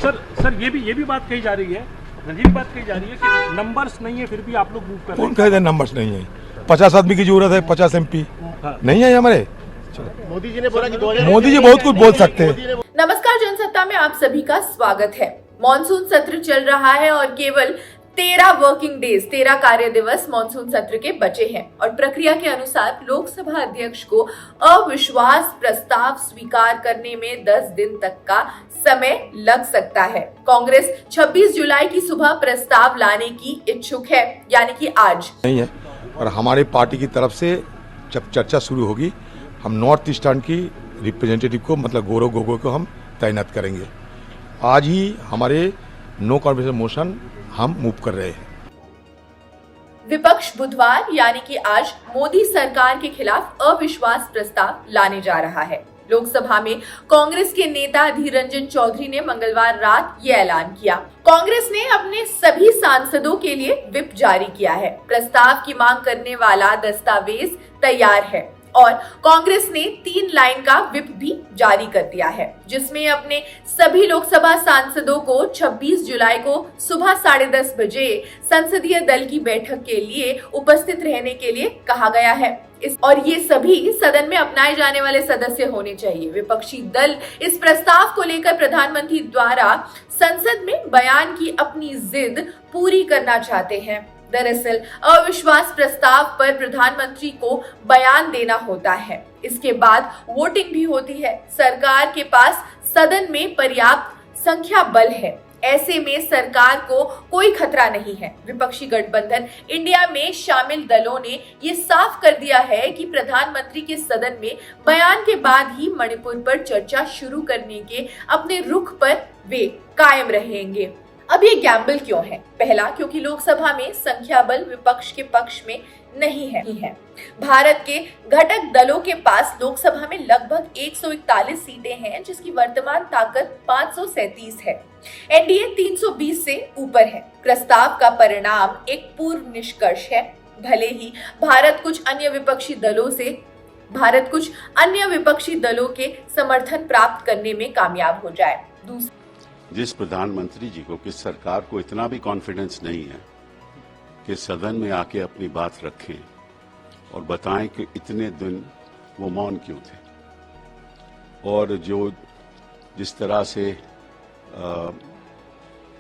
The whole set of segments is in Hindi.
सर ये भी बात कही जा रही है, रंजीत बात कही जा रही है कि नंबर्स नहीं है फिर भी आप लोग मूव कर रहे हैं। कौन कहते हैं नंबर्स नहीं है? 50 आदमी की जरूरत है, 50 MP नहीं है हमारे। मोदी जी ने बोला कि मोदी जी बहुत कुछ बोल सकते हैं। नमस्कार, जनसत्ता में आप सभी का स्वागत है। मॉनसून सत्र चल रहा है और केवल 13 वर्किंग डेज 13 कार्य दिवस मॉनसून सत्र के बचे हैं और प्रक्रिया के अनुसार लोकसभा अध्यक्ष को अविश्वास प्रस्ताव स्वीकार करने में 10 दिन तक का समय लग सकता है। कांग्रेस 26 जुलाई की सुबह प्रस्ताव लाने की इच्छुक है, यानी कि आज नहीं है। और हमारी पार्टी की तरफ से जब चर्चा शुरू होगी, हम नॉर्थ ईस्टर्न की रिप्रेजेंटेटिव को मतलब गौरव गोगोई को हम तैनात करेंगे। आज ही हमारे नो कॉन्फिडेंस मोशन हम मूव कर रहे हैं। विपक्ष बुधवार यानी कि आज मोदी सरकार के खिलाफ अविश्वास प्रस्ताव लाने जा रहा है। लोकसभा में कांग्रेस के नेता अधीर रंजन चौधरी ने मंगलवार रात ये ऐलान किया। कांग्रेस ने अपने सभी सांसदों के लिए व्हिप जारी किया है। प्रस्ताव की मांग करने वाला दस्तावेज तैयार है और कांग्रेस ने 3 लाइन का व्हिप भी जारी कर दिया है, जिसमें अपने सभी लोकसभा सांसदों को 26 जुलाई को सुबह 10:30 बजे संसदीय दल की बैठक के लिए उपस्थित रहने के लिए कहा गया है। और ये सभी सदन में अपनाए जाने वाले सदस्य होने चाहिए। विपक्षी दल इस प्रस्ताव को लेकर प्रधानमंत्री द्वारा संसद में बयान की अपनी जिद पूरी करना चाहते हैं। दरअसल अविश्वास प्रस्ताव पर प्रधानमंत्री को बयान देना होता है, इसके बाद वोटिंग भी होती है। सरकार के पास सदन में पर्याप्त संख्या बल है, ऐसे में सरकार को कोई खतरा नहीं है। विपक्षी गठबंधन इंडिया में शामिल दलों ने ये साफ कर दिया है कि प्रधानमंत्री के सदन में बयान के बाद ही मणिपुर पर चर्चा शुरू करने के अपने रुख पर वे कायम रहेंगे। अब ये गैम्बल क्यों है? पहला, क्योंकि लोकसभा में संख्या बल विपक्ष के पक्ष में नहीं है। भारत के घटक दलों के पास लोकसभा में लगभग 141 सीटें हैं, जिसकी वर्तमान ताकत 537 है। एनडीए 320 से ऊपर है। प्रस्ताव का परिणाम एक पूर्व निष्कर्ष है। भले ही भारत कुछ अन्य विपक्षी दलों के समर्थन प्राप्त करने में कामयाब हो जाए। जिस प्रधानमंत्री जी को, किस सरकार को इतना भी कॉन्फिडेंस नहीं है कि सदन में आके अपनी बात रखें और बताएं कि इतने दिन वो मौन क्यों थे, और जिस तरह से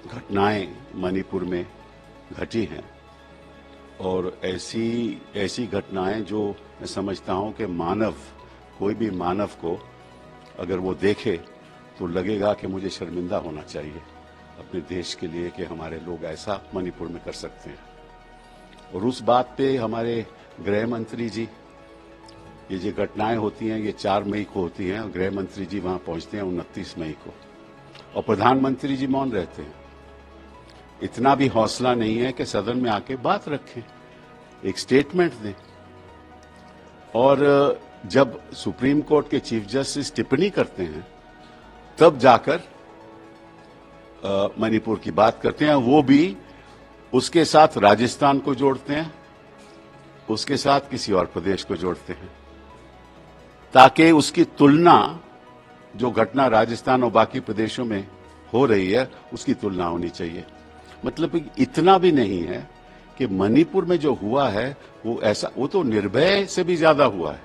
घटनाएं मणिपुर में घटी हैं, और ऐसी घटनाएं जो मैं समझता हूं कि कोई भी मानव को अगर वो देखे तो लगेगा कि मुझे शर्मिंदा होना चाहिए अपने देश के लिए कि हमारे लोग ऐसा मणिपुर में कर सकते हैं। और उस बात पे हमारे गृह मंत्री जी, ये जो घटनाएं होती हैं ये 4 मई को होती हैं, और गृह मंत्री जी वहां पहुंचते हैं 29 मई को, और प्रधानमंत्री जी मौन रहते हैं। इतना भी हौसला नहीं है कि सदन में आके बात रखें, एक स्टेटमेंट दें। और जब सुप्रीम कोर्ट के चीफ जस्टिस टिप्पणी करते हैं तब जाकर मणिपुर की बात करते हैं, वो भी उसके साथ राजस्थान को जोड़ते हैं, उसके साथ किसी और प्रदेश को जोड़ते हैं, ताकि उसकी तुलना जो घटना राजस्थान और बाकी प्रदेशों में हो रही है उसकी तुलना होनी चाहिए। मतलब इतना भी नहीं है कि मणिपुर में जो हुआ है वो तो निर्भय से भी ज्यादा हुआ है,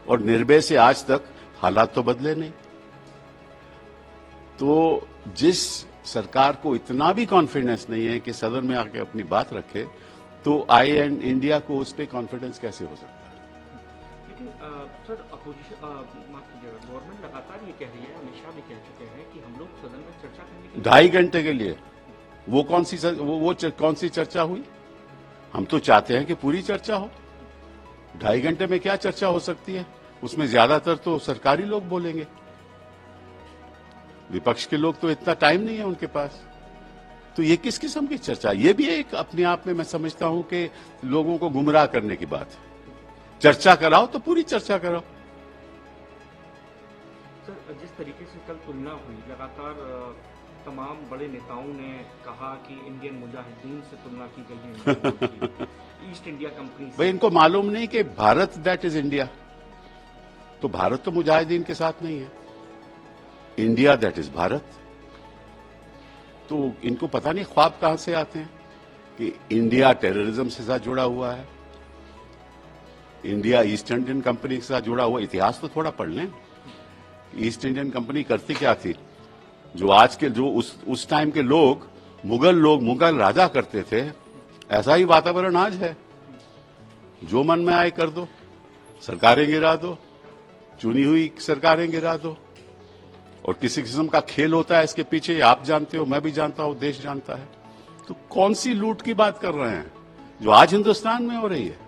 और निर्भय से आज तक हालात तो बदले नहीं। तो जिस सरकार को इतना भी कॉन्फिडेंस नहीं है कि सदन में आके अपनी बात रखे, तो आई एंड इंडिया को उस पर कॉन्फिडेंस कैसे हो सकता है? लेकिन सर गवर्नमेंट लगातार ये कह रही है, अमित शाह भी कह चुके हैं कि हम लोग सदन में चर्चा करने के 2.5 घंटे के लिए वो कौन सी चर्चा हुई? हम तो चाहते हैं कि पूरी चर्चा हो। 2.5 घंटे में क्या चर्चा हो सकती है? उसमें ज्यादातर तो सरकारी लोग बोलेंगे, विपक्ष के लोग तो इतना टाइम नहीं है उनके पास। तो ये किस किस्म की चर्चा? ये भी एक अपने आप में मैं समझता हूं कि लोगों को गुमराह करने की बात है। चर्चा कराओ तो पूरी चर्चा कराओ। सर, जिस तरीके से कल तुलना हुई, लगातार तमाम बड़े नेताओं ने कहा कि इंडियन मुजाहिदीन से तुलना की गई है ईस्ट इंडिया कंपनी से। भाई, इनको मालूम नहीं कि भारत दैट इज इंडिया, तो भारत तो मुजाहिदीन के साथ नहीं है। India that is Bharat. तो इनको पता नहीं ख्वाब कहां से आते हैं कि इंडिया टेररिज्म से साथ जुड़ा हुआ है, इंडिया ईस्ट इंडियन कंपनी के साथ जुड़ा हुआ। इतिहास तो थोड़ा पढ़ लें। ईस्ट इंडियन कंपनी करती क्या थी? जो आज के जो उस टाइम के लोग मुगल राजा करते थे, ऐसा ही वातावरण आज है। जो मन में आए कर दो, सरकारें गिरा दो, चुनी हुई सरकारें गिरा दो, और किसी किस्म का खेल होता है इसके पीछे। आप जानते हो, मैं भी जानता हूं, देश जानता है। तो कौन सी लूट की बात कर रहे हैं जो आज हिंदुस्तान में हो रही है?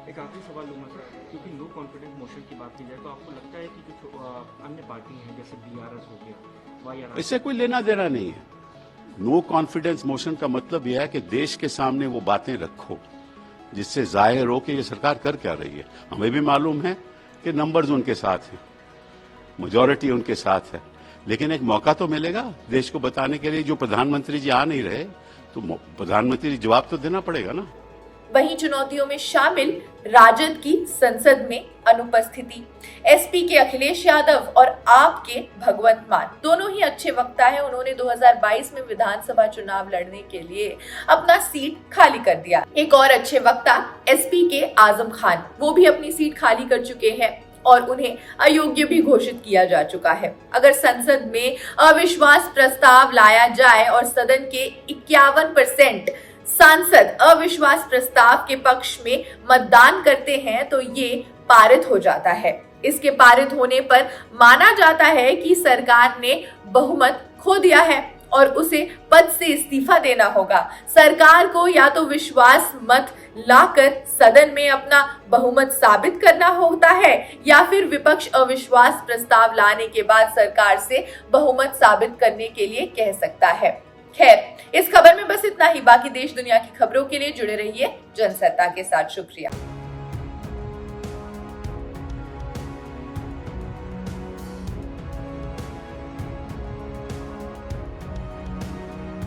एक आखिरी सवाल लूंगा सर, क्योंकि नो कॉन्फिडेंस मोशन की बात की जाए तो आपको लगता है कि जो अन्य पार्टी हैं जैसे बीआरएस हो गया, वाईआरएस, इससे कोई लेना देना नहीं है। नो कॉन्फिडेंस मोशन का मतलब यह है कि देश के सामने वो बातें रखो जिससे जाहिर हो कि ये सरकार कर क्या रही है। हमें भी मालूम है कि नंबर्स उनके साथ हैं, मेजॉरिटी उनके साथ है, लेकिन एक मौका तो मिलेगा देश को बताने के लिए। जो प्रधानमंत्री जी आ नहीं रहे तो प्रधानमंत्री जी जवाब तो देना पड़ेगा ना। वहीं चुनौतियों में शामिल राजद की संसद में अनुपस्थिति। एसपी के अखिलेश यादव और आप के भगवंत मान दोनों ही अच्छे वक्ता हैं। उन्होंने 2022 में विधानसभा चुनाव लड़ने के लिए अपना सीट खाली कर दिया। एक और अच्छे वक्ता एसपी के आजम खान, वो भी अपनी सीट खाली कर चुके हैं और उन्हें अयोग्य भी घोषित किया जा चुका है। अगर संसद में अविश्वास प्रस्ताव लाया जाए और सदन के 51% सांसद अविश्वास प्रस्ताव के पक्ष में मतदान करते हैं तो ये पारित हो जाता है। इसके पारित होने पर माना जाता है कि सरकार ने बहुमत खो दिया है और उसे पद से इस्तीफा देना होगा। सरकार को या तो विश्वास मत लाकर सदन में अपना बहुमत साबित करना होता है या फिर विपक्ष अविश्वास प्रस्ताव लाने के बाद सरकार से बहुमत साबित करने के लिए कह सकता है। खैर, इस खबर में बस इतना ही। बाकी देश दुनिया की खबरों के लिए जुड़े रहिए जनसत्ता के साथ। शुक्रिया।